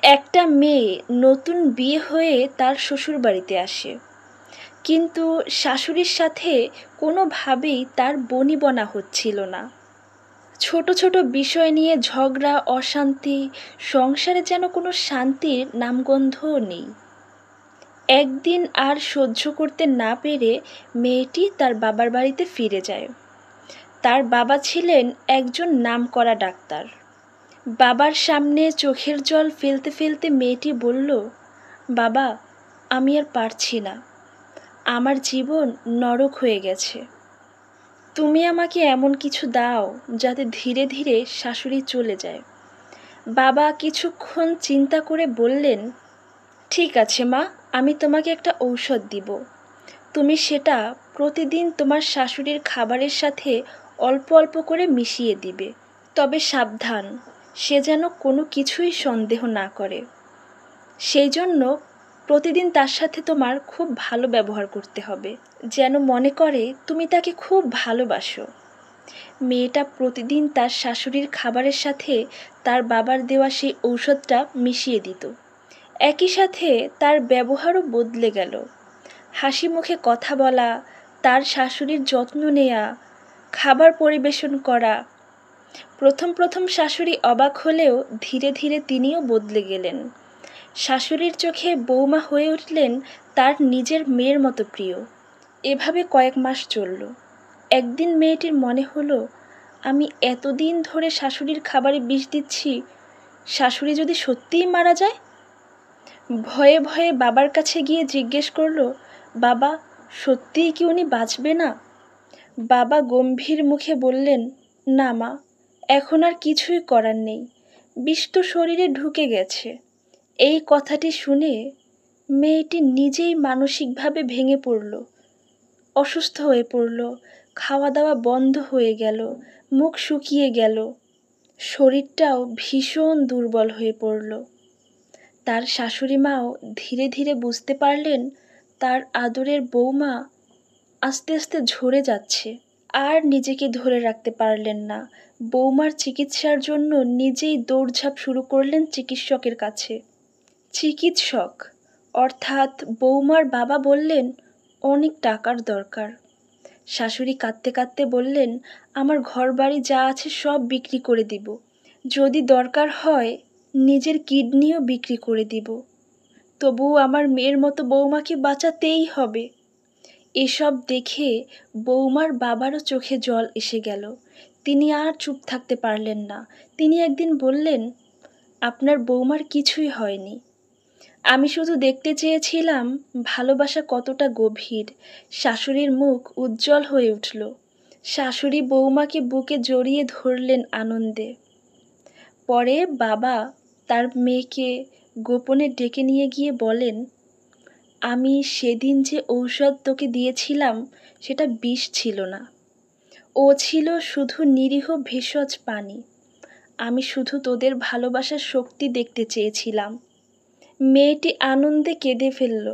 একটা মেয়ে নতুন বিয়ে হয়ে তার শ্বশুরবাড়িতে আসে, কিন্তু শাশুড়ির সাথে কোনোভাবেই তার বনিবনা হচ্ছিল না। ছোট ছোট বিষয় নিয়ে ঝগড়া, অশান্তি, সংসারে যেন কোনো শান্তির নামগন্ধও নেই। একদিন আর সহ্য করতে না পেরে মেয়েটি তার বাবার বাড়িতে ফিরে যায়। তার বাবা ছিলেন একজন নামকরা ডাক্তার। বাবার সামনে চোখের জল ফেলতে ফেলতে মেয়েটি বলল, বাবা, আমি আর পারছি না, আমার জীবন নরক হয়ে গেছে। তুমি আমাকে এমন কিছু দাও যাতে ধীরে ধীরে শাশুড়ি চলে যায়। বাবা কিছুক্ষণ চিন্তা করে বললেন, ঠিক আছে মা, আমি তোমাকে একটা ঔষধ দিব। তুমি সেটা প্রতিদিন তোমার শাশুড়ির খাবারের সাথে অল্প অল্প করে মিশিয়ে দিবে। তবে সাবধান, সে যেন কোনো কিছুই সন্দেহ না করে। সেই জন্য প্রতিদিন তার সাথে তোমার খুব ভালো ব্যবহার করতে হবে, যেন মনে করে তুমি তাকে খুব ভালোবাসো। মেয়েটা প্রতিদিন তার শাশুড়ির খাবারের সাথে তার বাবার দেওয়া সেই ঔষধটা মিশিয়ে দিত। একই সাথে তার ব্যবহারও বদলে গেল। হাসি মুখে কথা বলা, তার শাশুড়ির যত্ন নেয়া, খাবার পরিবেশন করা। প্রথম প্রথম শাশুড়ি অবাক হলেও ধীরে ধীরে তিনিও বদলে গেলেন। শাশুড়ির চোখে বৌমা হয়ে উঠলেন তার নিজের মেয়ের মতো প্রিয়। এভাবে কয়েক মাস চলল। একদিন মেয়েটির মনে হলো, আমি এতদিন ধরে শাশুড়ির খাবারে বিষ দিচ্ছি, শাশুড়ি যদি সত্যিই মারা যায়। ভয়ে ভয়ে বাবার কাছে গিয়ে জিজ্ঞেস করলো, বাবা, সত্যিই কি উনি বাঁচবে না? বাবা গম্ভীর মুখে বললেন, না মা, এখন আর কিছুই করার নেই, বিষ তো শরীরে ঢুকে গেছে। এই কথাটি শুনে মেয়েটি নিজেই মানসিকভাবে ভেঙে পড়ল, অসুস্থ হয়ে পড়ল। খাওয়া দাওয়া বন্ধ হয়ে গেল, মুখ শুকিয়ে গেল, শরীরটাও ভীষণ দুর্বল হয়ে পড়ল। তার শাশুড়ি মাও ধীরে ধীরে বুঝতে পারলেন তার আদরের বৌমা আস্তে আস্তে ঝরে যাচ্ছে। আর নিজেকে ধরে রাখতে পারলেন না। বৌমার চিকিৎসার জন্য নিজেই দৌড়ঝাঁপ শুরু করলেন চিকিৎসকের কাছে। চিকিৎসক অর্থাৎ বৌমার বাবা বললেন, অনেক টাকার দরকার। শাশুড়ি কাঁদতে কাঁদতে বললেন, আমার ঘরবাড়ি যা আছে সব বিক্রি করে দিব, যদি দরকার হয় নিজের কিডনিও বিক্রি করে দিব, তবুও আমার মেয়ের মতো বৌমাকে বাঁচাতেই হবে। এসব দেখে বৌমার বাবারও চোখে জল এসে গেল। তিনি আর চুপ থাকতে পারলেন না। তিনি একদিন বললেন, আপনার বৌমার কিছুই হয়নি, আমি শুধু দেখতে চেয়েছিলাম ভালোবাসা কতটা গভীর। শাশুড়ির মুখ উজ্জ্বল হয়ে উঠল। শাশুড়ি বৌমাকে বুকে জড়িয়ে ধরলেন আনন্দে। পরে বাবা তার মেয়েকে গোপনে ডেকে নিয়ে গিয়ে বলেন, আমি সেদিন যে ঔষধ তোকে দিয়েছিলাম সেটা বিষ ছিল না, ও ছিল শুধু নিরীহ ভেষজ পানি। আমি শুধু তোদের ভালোবাসার শক্তি দেখতে চেয়েছিলাম। মেয়েটি আনন্দে কেঁদে ফেলল।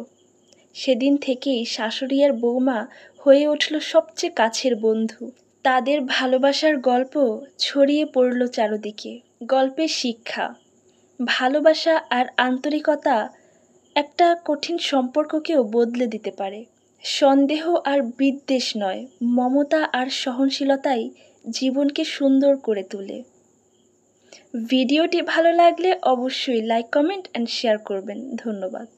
সেদিন থেকেই শাশুড়ি আর বৌমা হয়ে উঠল সবচেয়ে কাছের বন্ধু। তাদের ভালোবাসার গল্প ছড়িয়ে পড়ল চারদিকে। গল্পের শিক্ষা, ভালোবাসা আর আন্তরিকতা একটা কঠিন সম্পর্ককেও বদলে দিতে পারে। সন্দেহ আর বিদ্বেষ নয়, মমতা আর সহনশীলতাই জীবনকে সুন্দর করে তোলে। ভিডিওটি ভালো লাগলে অবশ্যই লাইক, কমেন্ট অ্যান্ড শেয়ার করবেন। ধন্যবাদ।